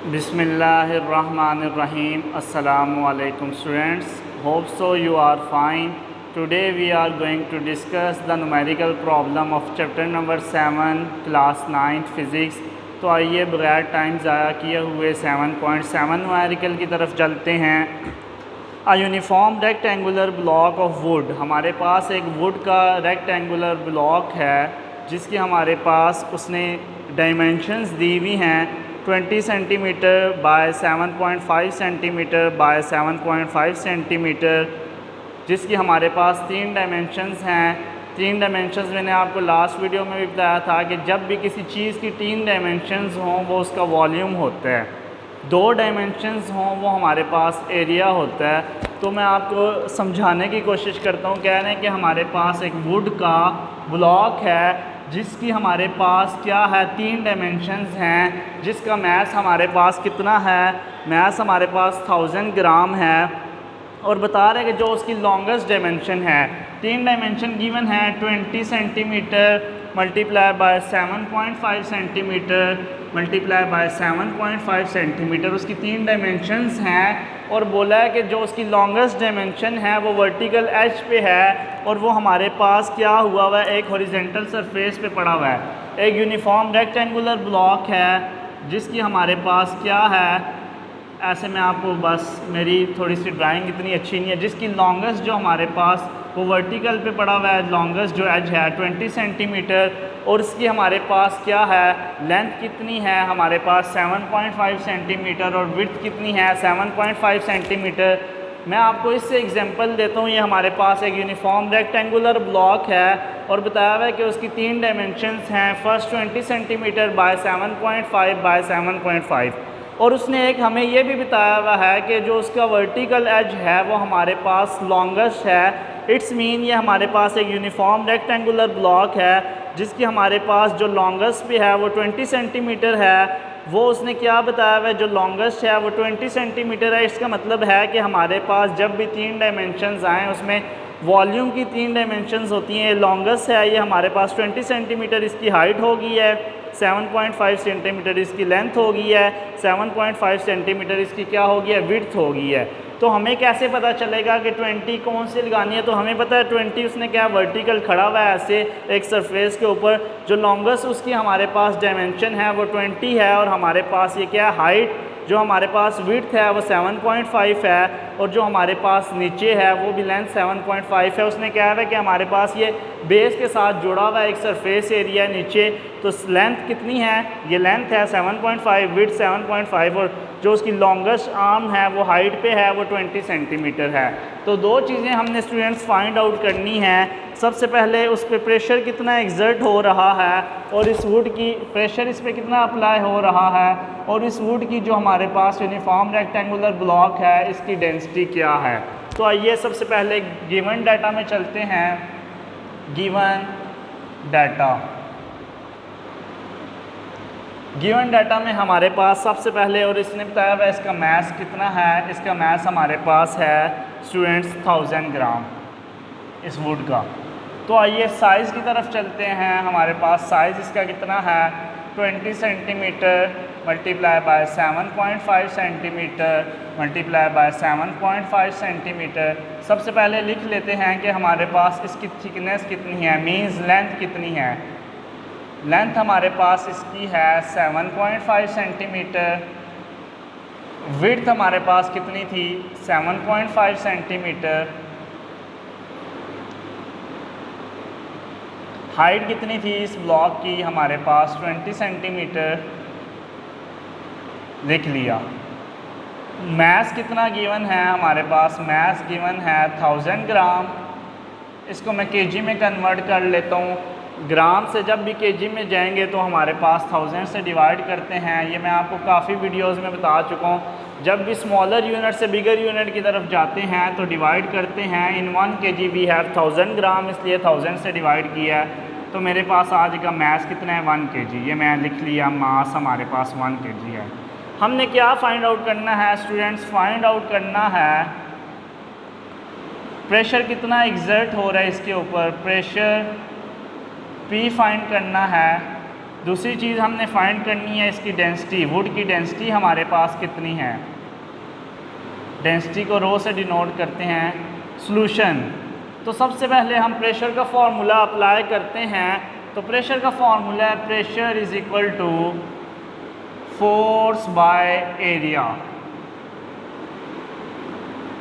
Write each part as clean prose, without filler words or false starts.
Bismillahirrahmanirrahim. Assalamu alaikum students. Hope so you are fine. Today we are going to discuss the numerical problem of chapter number 7 class 9 physics. तो आइए बगैर time ज़ाया किए हुए 7.7 numerical की तरफ चलते हैं। A uniform rectangular block of would, हमारे पास एक वुड का रेक्टेंगुलर ब्लॉक है जिसकी हमारे पास उसने डायमेंशंस दी हुई हैं 20 centimetre bye 7.5 centimetre bye 7.5 centimetre, जिसकी हमारे पास 3 डायमेंशंस हैं। 3 डायमेंशंस मैंने आपको लास्ट वीडियो में भी बताया था कि जब भी किसी चीज़ की 3 डायमेंशंस हों वो उसका वॉल्यूम होता है, 2 डायमेंशंस हों वो हमारे पास एरिया होता है। तो मैं आपको समझाने की कोशिश करता हूँ। कह रहे हैं कि हमारे पास एक वुड का ब्लॉक है जिसकी हमारे पास क्या है 3 डायमेंशंस हैं, जिसका मैथ हमारे पास कितना है, मैथ हमारे पास 1000 ग्राम है। और बता रहे हैं कि जो उसकी लॉन्गेस्ट डायमेंशन है, 3 डायमेंशन गिवन है 20 centimetre multiply by 7.5 centimetre multiply by 7.5 centimetre, उसकी 3 डायमेंशंस हैं। और बोला है कि जो उसकी लॉन्गेस्ट डायमेंशन है वो वर्टिकल एज पे है और वो हमारे पास क्या हुआ हुआ है, एक हॉरिजॉन्टल सरफेस पे पड़ा हुआ है। एक यूनिफॉर्म रेक्टेंगुलर ब्लॉक है जिसकी हमारे पास क्या है, ऐसे में आपको बस मेरी थोड़ी सी ड्राइंग इतनी अच्छी नहीं है, जिसकी लॉन्गेस्ट जो हमारे पास वो वर्टिकल पे पड़ा हुआ है, लॉन्गेस्ट जो एज है 20 सेंटीमीटर, और इसकी हमारे पास क्या है लेंथ कितनी है हमारे पास 7.5 सेंटीमीटर और विड्थ कितनी है 7.5 सेंटीमीटर। मैं आपको इससे एग्जांपल देता हूँ। ये हमारे पास एक यूनिफॉर्म रेक्टेंगुलर ब्लॉक है और बताया हुआ है कि उसकी 3 डायमेंशंस हैं। फर्स्ट 20 सेंटीमीटर बाय 7.5 बाय 7.5, और उसने एक हमें ये भी बताया हुआ है कि जो उसका वर्टिकल एज है वो हमारे पास लॉन्गेस्ट है। इट्स मीन ये हमारे पास एक यूनिफॉर्म रेक्टेंगुलर ब्लॉक है जिसकी हमारे पास जो लॉन्गेस्ट पे है वो 20 सेंटीमीटर है। वो उसने क्या बताया हुआ है, जो लॉन्गेस्ट है वो 20 सेंटीमीटर है। इसका मतलब है कि हमारे पास जब भी 3 डायमेंशंस आएँ उसमें वॉल्यूम की 3 डायमेंशंस होती हैं। लॉन्गेस्ट है ये हमारे पास 20 सेंटीमीटर, इसकी हाइट होगी है 7.5 सेंटीमीटर, इसकी लेंथ होगी है 7.5 सेंटीमीटर, इसकी क्या होगी है विड्थ होगी है। तो हमें कैसे पता चलेगा कि 20 कौन सी लगानी है, तो हमें पता है 20 उसने क्या वर्टिकल खड़ा हुआ है ऐसे एक सरफेस के ऊपर। जो लॉन्गेस्ट उसकी हमारे पास डायमेंशन है वो 20 है और हमारे पास ये क्या हाइट जो हमारे पास विड्थ है वो 7.5 है और जो हमारे पास नीचे है वो भी लेंथ 7.5 है। उसने क्या है कि हमारे पास ये बेस के साथ जुड़ा हुआ एक सरफेस एरिया नीचे, तो लेंथ कितनी है, ये लेंथ है 7.5, विड्थ 7.5 और जो उसकी लॉन्गेस्ट आर्म है वो हाइट पे है वो 20 सेंटीमीटर है। तो 2 चीज़ें हमने स्टूडेंट्स फाइंड आउट करनी है। सबसे पहले उस पर प्रेशर कितना एग्जर्ट हो रहा है और इस वुड की प्रेशर इस पर कितना अप्लाई हो रहा है, और इस वुड की जो हमारे पास यूनिफॉर्म रेक्टेंगुलर ब्लॉक है इसकी डेंसिटी क्या है। तो आइए सबसे पहले गिवन डाटा में चलते हैं। गिवन डाटा में हमारे पास सबसे पहले, और इसने बताया हुआ इसका मास कितना है, इसका मास हमारे पास है स्टूडेंट्स 1000 ग्राम इस वुड का। तो आइए साइज़ की तरफ चलते हैं। हमारे पास साइज़ इसका कितना है 20 centimetre multiply by 7.5 centimetre multiply by 7.5 centimetre. सबसे पहले लिख लेते हैं कि हमारे पास इसकी थिकनेस कितनी है, मीन्स लेंथ कितनी है। लेंथ हमारे पास इसकी है 7.5 सेंटीमीटर, विड्थ हमारे पास कितनी थी 7.5 सेंटीमीटर, हाइट कितनी थी इस ब्लॉक की हमारे पास 20 सेंटीमीटर, लिख लिया। मास कितना गिवन है हमारे पास, मास गिवन है 1000 ग्राम। इसको मैं केजी में कन्वर्ट कर लेता हूँ। ग्राम से जब भी केजी में जाएंगे तो हमारे पास 1000 से डिवाइड करते हैं। ये मैं आपको काफ़ी वीडियोस में बता चुका हूँ। जब भी स्मॉलर यूनिट से बिगर यूनिट की तरफ जाते हैं तो डिवाइड करते हैं। इन 1 kg वी हैव 1000 ग्राम, इसलिए 1000 से डिवाइड किया है। तो मेरे पास आज का मास कितना है 1 kg, ये मैं लिख लिया। मास हमारे पास 1 kg है। हमने क्या फाइंड आउट करना है स्टूडेंट्स, फाइंड आउट करना है प्रेशर कितना एग्जर्ट हो रहा है इसके ऊपर, प्रेशर P फाइंड करना है। दूसरी चीज़ हमने फाइंड करनी है इसकी डेंसिटी, वुड की डेंसिटी हमारे पास कितनी है। डेंसिटी को रो से डिनोट करते हैं। सॉल्यूशन, तो सबसे पहले हम प्रेशर का फॉर्मूला अप्लाई करते हैं। तो प्रेशर का फॉर्मूला है pressure is equal to force by area.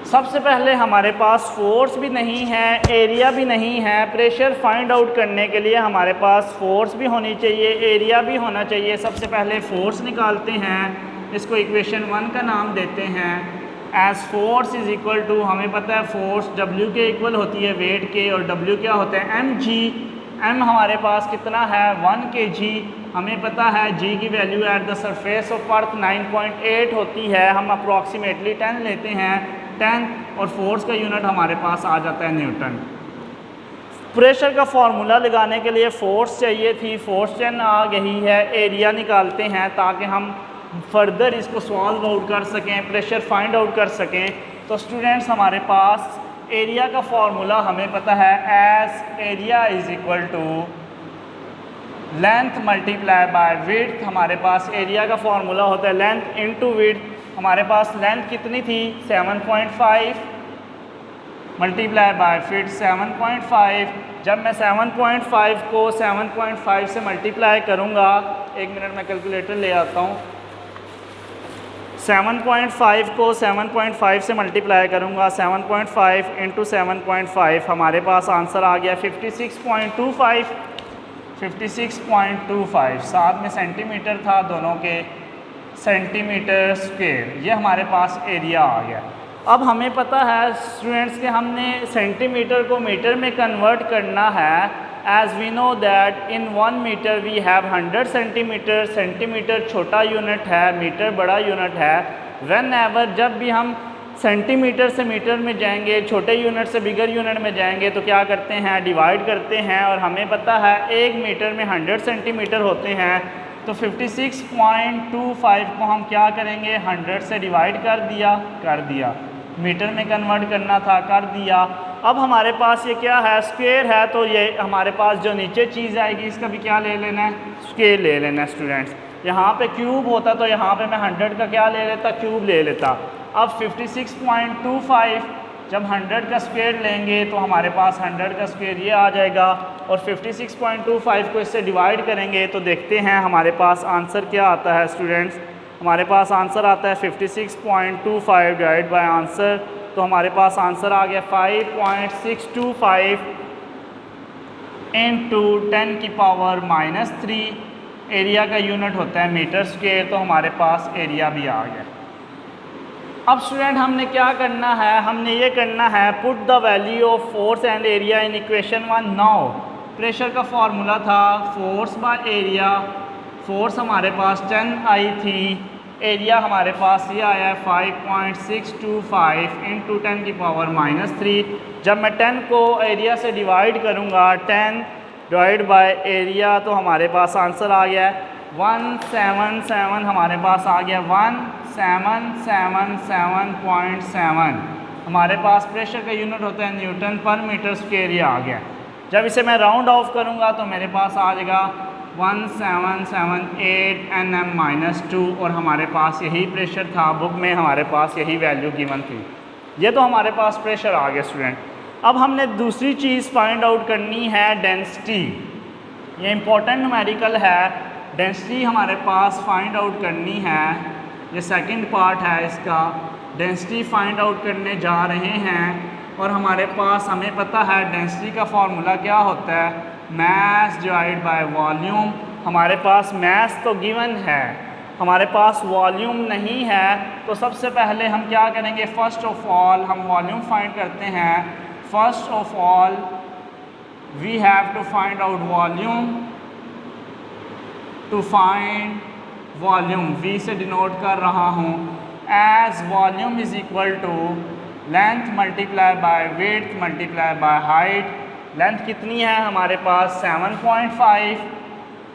सबसे पहले हमारे पास फोर्स भी नहीं है, एरिया भी नहीं है। प्रेशर फाइंड आउट करने के लिए हमारे पास फोर्स भी होनी चाहिए, एरिया भी होना चाहिए। सबसे पहले फोर्स निकालते हैं, इसको इक्वेशन 1 का नाम देते हैं। As force is equal to, हमें पता है फोर्स W के इक्वल होती है वेट के, और W क्या होता है mg। m हमारे पास कितना है 1 kg। हमें पता है g की value at the surface of earth 9.8 होती है। हम अप्रॉक्सीमेटली 10 लेते हैं 10, और फोर्स का यूनिट हमारे पास आ जाता है न्यूटन। प्रेशर का फॉर्मूला लगाने के लिए फोर्स चाहिए थी, फोर्स 10 आ गई है। एरिया निकालते हैं ताकि हम फर्दर इसको सॉल्व आउट कर सकें, प्रेशर फाइंड आउट कर सकें। तो स्टूडेंट्स हमारे पास एरिया का फॉर्मूला हमें पता है, as area is equal to length multiply by width. हमारे पास एरिया का फॉर्मूला होता है लेंथ इनटू विड्थ। हमारे पास लेंथ कितनी थी 7.5 मल्टीप्लाई बाय फिट 7.5। जब मैं 7.5 को 7.5 से मल्टीप्लाई करूँगा, एक मिनट में कैलकुलेटर ले आता हूँ। 7.5 को 7.5 से मल्टीप्लाई करूँगा, 7.5 इंटू 7.5, हमारे पास आंसर आ गया 56.25। 56.25, साथ में सेंटीमीटर था दोनों के, सेंटीमीटर स्क्वायर। ये हमारे पास एरिया आ गया। अब हमें पता है स्टूडेंट्स कि हमने सेंटीमीटर को मीटर में कन्वर्ट करना है। As we know that in 1 metre we have 100 centimetre. Centimetre छोटा यूनिट है, मीटर बड़ा यूनिट है। व्हेन एवर जब भी हम सेंटीमीटर से मीटर में जाएंगे, छोटे यूनिट से बिगर यूनिट में जाएंगे, तो क्या करते हैं डिवाइड करते हैं। और हमें पता है 1 मीटर में 100 सेंटीमीटर होते हैं। तो 56.25 को हम क्या करेंगे 100 से डिवाइड कर दिया। मीटर में कन्वर्ट करना था, कर दिया। अब हमारे पास ये क्या है स्क्वायर है, तो ये हमारे पास जो नीचे चीज़ आएगी इसका भी क्या ले लेना है स्क्वायर ले लेना है स्टूडेंट्स। यहाँ पे क्यूब होता तो यहाँ पे मैं 100 का क्या ले लेता क्यूब ले लेता। अब 56.25 जब 100 का स्क्वायर लेंगे तो हमारे पास 100 का स्क्वायर ये आ जाएगा, और 56.25 को इससे डिवाइड करेंगे तो देखते हैं हमारे पास आंसर क्या आता है स्टूडेंट्स। हमारे पास आंसर आता है 56.25 डिवाइड बाय आंसर, तो हमारे पास आंसर आ गया 5.625 इंटू 10 की पावर -3। एरिया का यूनिट होता है मीटर स्क्वायर, तो हमारे पास एरिया भी आ गया। अब स्टूडेंट हमने क्या करना है, हमने ये करना है put the value of force and area in equation 1 now. Pressure का फॉर्मूला था फोर्स बाय एरिया। फोर्स हमारे पास 10 आई थी, एरिया हमारे पास ये आया है 5.625 इंटू 10 की पावर -3। जब मैं 10 को एरिया से डिवाइड करूँगा, 10 डिवाइड बाय एरिया, तो हमारे पास आंसर आ गया 177। हमारे पास आ गया 1777.7। हमारे पास प्रेशर का यूनिट होता है न्यूटन पर मीटर स्क्वायर, ये आ गया। जब इसे मैं राउंड ऑफ करूँगा तो मेरे पास आ जाएगा 1778 Nm-2, और हमारे पास यही प्रेशर था, बुक में हमारे पास यही वैल्यू गिवन थी। ये तो हमारे पास प्रेशर आ गया स्टूडेंट। अब हमने दूसरी चीज़ फाइंड आउट करनी है डेंसिटी। ये इम्पोर्टेंट न्यूमेरिकल है, डेंसिटी हमारे पास फाइंड आउट करनी है। ये सेकंड पार्ट है इसका, डेंसिटी फाइंड आउट करने जा रहे हैं। और हमारे पास हमें पता है डेंसिटी का फॉर्मूला क्या होता है, मास डिवाइड बाय वॉल्यूम। हमारे पास मास तो गिवन है, हमारे पास वॉल्यूम नहीं है, तो सबसे पहले हम क्या करेंगे, फर्स्ट ऑफ ऑल हम वॉल्यूम फाइंड करते हैं। First of all we have to find out volume. To find volume, V से डिनोट कर रहा हूँ, as volume is equal to length multiply by width multiply by height. Length कितनी है हमारे पास 7.5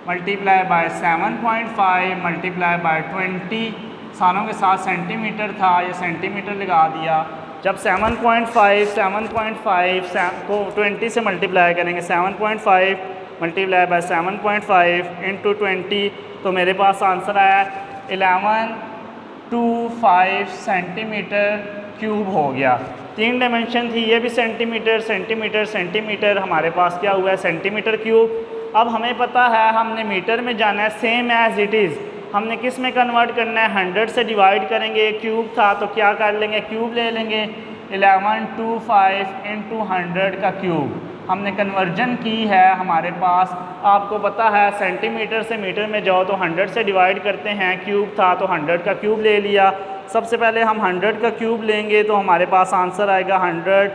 मल्टीप्लाई बाय 7.5 मल्टीप्लाई बाय 20, सालों के साथ सेंटीमीटर था, ये सेंटीमीटर लगा दिया। जब 7.5 को 20 से मल्टीप्लाई करेंगे, 7.5 मल्टीप्लाई बाय 7.5 इंटू 20, तो मेरे पास आंसर आया 1125 सेंटीमीटर क्यूब हो गया। 3 डायमेंशन थी, ये भी सेंटीमीटर सेंटीमीटर सेंटीमीटर, हमारे पास क्या हुआ है सेंटीमीटर क्यूब। अब हमें पता है हमने मीटर में जाना है, सेम एज इट इज़ हमने किस में कन्वर्ट करना है, 100 से डिवाइड करेंगे। क्यूब था तो क्या कर लेंगे, क्यूब ले लेंगे। 1125 इंटू 100 का क्यूब हमने कन्वर्जन की है हमारे पास। आपको पता है सेंटीमीटर से मीटर में जाओ तो 100 से डिवाइड करते हैं, क्यूब था तो 100 का क्यूब ले लिया। सबसे पहले हम 100 का क्यूब लेंगे तो हमारे पास आंसर आएगा 100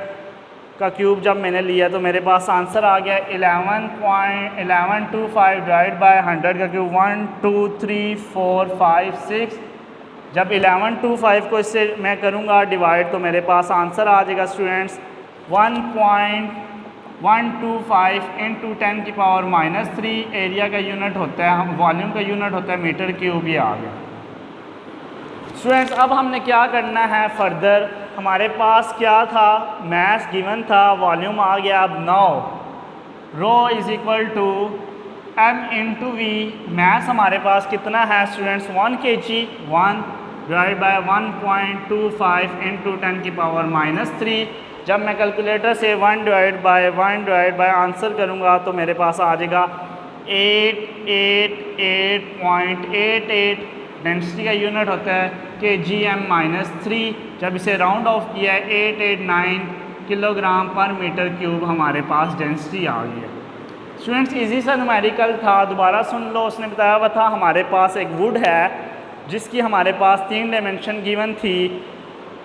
का क्यूब। जब मैंने लिया तो मेरे पास आंसर आ गया 11.1125 डिवाइड बाय 100 का क्यूब 1 2 3 4 5 6। जब 1125 को इससे मैं करूँगा डिवाइड तो मेरे पास आंसर आ जाएगा स्टूडेंट्स 1.125 इंटू 10 की पावर -3। एरिया का यूनिट होता है, वॉल्यूम का यूनिट होता है मीटर क्यूब। ये आ गया स्टूडेंट्स। अब हमने क्या करना है फर्दर, हमारे पास क्या था, मैथ गिवन था, वॉल्यूम आ गया। अब 9 rho is equal to m into v. Mass हमारे पास कितना है students 1 kg, 1 divide by 1.25 into 10 की पावर -3। जब मैं कैलकुलेटर से 1 डिवाइड बाय आंसर करूँगा तो मेरे पास आ जाएगा 888.88। डेंसिटी का यूनिट होता है kgm-3। जब इसे राउंड ऑफ किया है 889 किलोग्राम पर मीटर क्यूब हमारे पास डेंसिटी आ गई है। स्टूडेंट्स इजी सा न्यूमेरिकल था, दोबारा सुन लो। उसने बताया हुआ था हमारे पास एक वुड है जिसकी हमारे पास 3 डायमेंशन गिवन थी।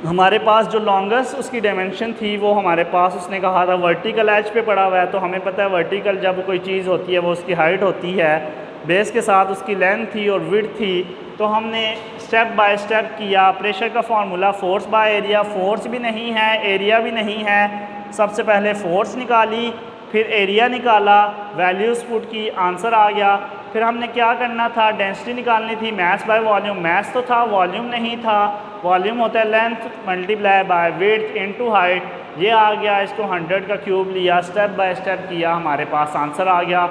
हमारे पास जो लॉन्गेस्ट उसकी डायमेंशन थी वो हमारे पास उसने कहा था वर्टिकल एज पे पड़ा हुआ है। तो हमें पता है वर्टिकल जब कोई चीज़ होती है वो उसकी हाइट होती है, बेस के साथ उसकी लेंथ थी और विड्थ थी। तो हमने स्टेप बाय स्टेप किया। प्रेशर का formula force by area, force भी नहीं है एरिया भी नहीं है। सबसे पहले फोर्स निकाली, फिर एरिया निकाला, वैल्यूज़ पुट की, आंसर आ गया। फिर हमने क्या करना था, डेंसिटी निकालनी थी, मैथ बाय वॉल्यूम। मैथ तो था, वॉल्यूम नहीं था। वॉल्यूम होता है length multiply by width into height. ये आ गया, इसको 100 का क्यूब लिया, स्टेप बाय स्टेप किया, हमारे पास आंसर आ गया।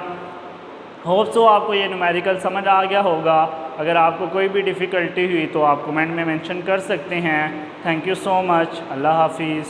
होप सो आपको ये न्यूमेरिकल समझ आ गया होगा। अगर आपको कोई भी डिफ़िकल्टी हुई तो आप कमेंट में मेंशन कर सकते हैं। Thank you so much. Allah हाफिज़।